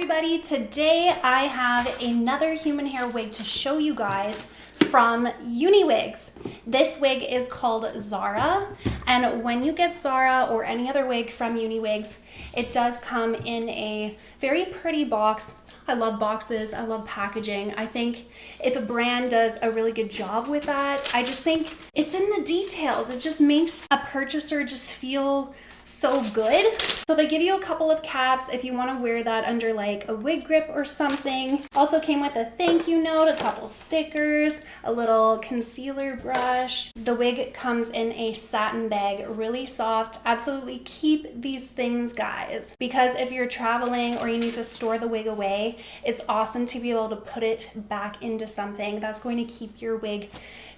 everybody, today I have another human hair wig to show you guys from UniWigs. This wig is called Zara, and when you get Zara or any other wig from UniWigs, it does come in a very pretty box. I love boxes, I love packaging. I think if a brand does a really good job with that, I just think it's in the details. It just makes a purchaser just feel so good. So they give you a couple of caps if you want to wear that under like a wig grip or something. Also came with a thank you note, a couple stickers, a little concealer brush. The wig comes in a satin bag, really soft. Absolutely keep these things, guys, because if you're traveling or you need to store the wig away, it's awesome to be able to put it back into something that's going to keep your wig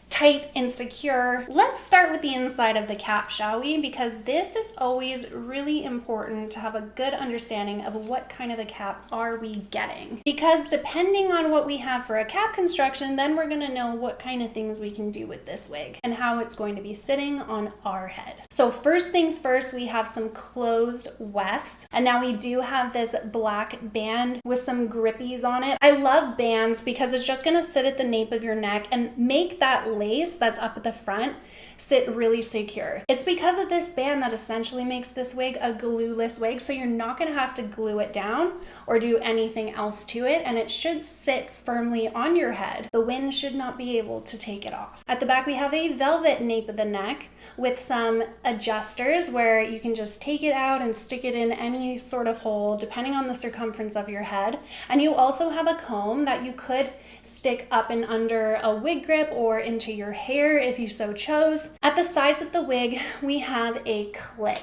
tight and secure. Let's start with the inside of the cap, shall we? Because this is always really important to have a good understanding of what kind of a cap are we getting. Because depending on what we have for a cap construction, then we're gonna know what kind of things we can do with this wig and how it's going to be sitting on our head. So first things first, we have some closed wefts. And now we do have this black band with some grippies on it. I love bands because it's just gonna sit at the nape of your neck and make that lace that's up at the front sit really secure. It's because of this band that essentially makes this wig a glueless wig, so you're not going to have to glue it down or do anything else to it, and it should sit firmly on your head. The wind should not be able to take it off. At the back we have a velvet nape of the neck with some adjusters where you can just take it out and stick it in any sort of hole depending on the circumference of your head. And you also have a comb that you could stick up and under a wig grip or into your hair if you so chose. At the sides of the wig, we have a clip.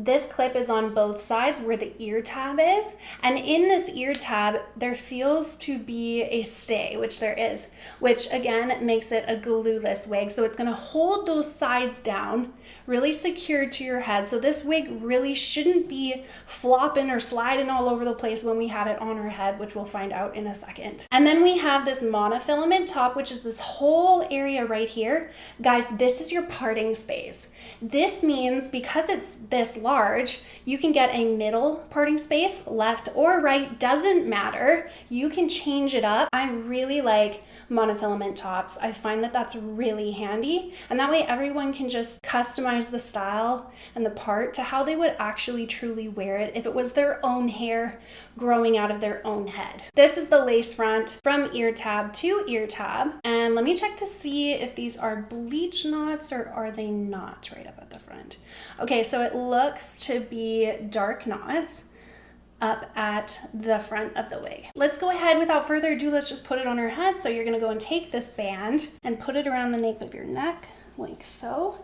This clip is on both sides where the ear tab is, and in this ear tab there feels to be a stay, which there is, which again makes it a glueless wig. So it's going to hold those sides down really secure to your head. So this wig really shouldn't be flopping or sliding all over the place when we have it on our head, which we'll find out in a second. And then we have this monofilament top, which is this whole area right here. Guys, this is your parting space. This means because it's this large, you can get a middle parting space, left or right, doesn't matter. You can change it up. I really like monofilament tops. I find that that's really handy, and that way everyone can just customize the style and the part to how they would actually truly wear it if it was their own hair growing out of their own head. This is the lace front from ear tab to ear tab, and let me check to see if these are bleach knots or are they not right up at the front. Okay, so it looks to be dark knots up at the front of the wig. Let's go ahead, without further ado, let's just put it on her head. So you're gonna go and take this band and put it around the nape of your neck, like so.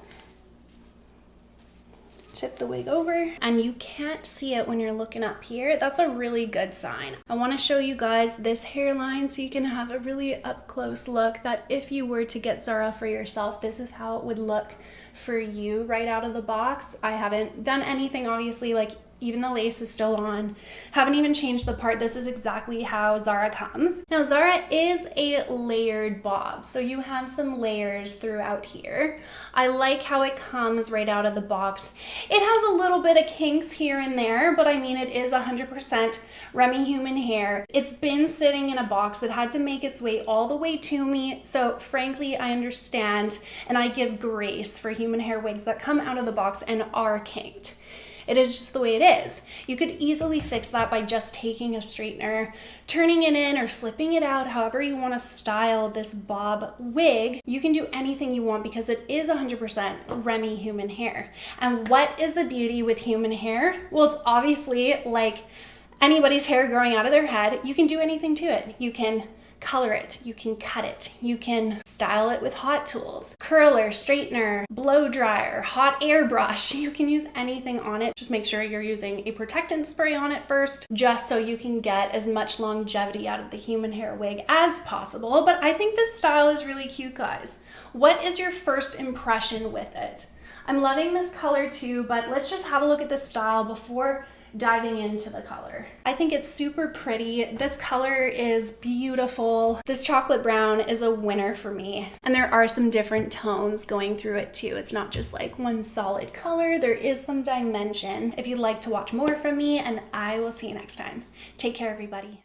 Tip the wig over, and you can't see it when you're looking up here. That's a really good sign. I want to show you guys this hairline so you can have a really up close look that if you were to get Zara for yourself, this is how it would look for you right out of the box. I haven't done anything, obviously, like even the lace is still on. Haven't even changed the part. This is exactly how Zara comes. Now, Zara is a layered bob, so you have some layers throughout here. I like how it comes right out of the box. It has a little bit of kinks here and there, but I mean, it is 100% Remy human hair. It's been sitting in a box that had to make its way all the way to me, so frankly, I understand, and I give grace for human hair wigs that come out of the box and are kinked. It is just the way it is. You could easily fix that by just taking a straightener, turning it in, or flipping it out, however you want to style this bob wig. You can do anything you want because it is 100% Remy human hair. And what is the beauty with human hair? Well, it's obviously like anybody's hair growing out of their head. You can do anything to it. You can color it, you can cut it, you can style it with hot tools, curler, straightener, blow dryer, hot air brush. You can use anything on it. Just make sure you're using a protectant spray on it first, just so you can get as much longevity out of the human hair wig as possible. But I think this style is really cute, guys. What is your first impression with it? I'm loving this color too, but let's just have a look at this style before diving into the color. I think it's super pretty. This color is beautiful. This chocolate brown is a winner for me. And there are some different tones going through it too. It's not just like one solid color. There is some dimension. If you'd like to watch more from me, and I will see you next time. Take care, everybody.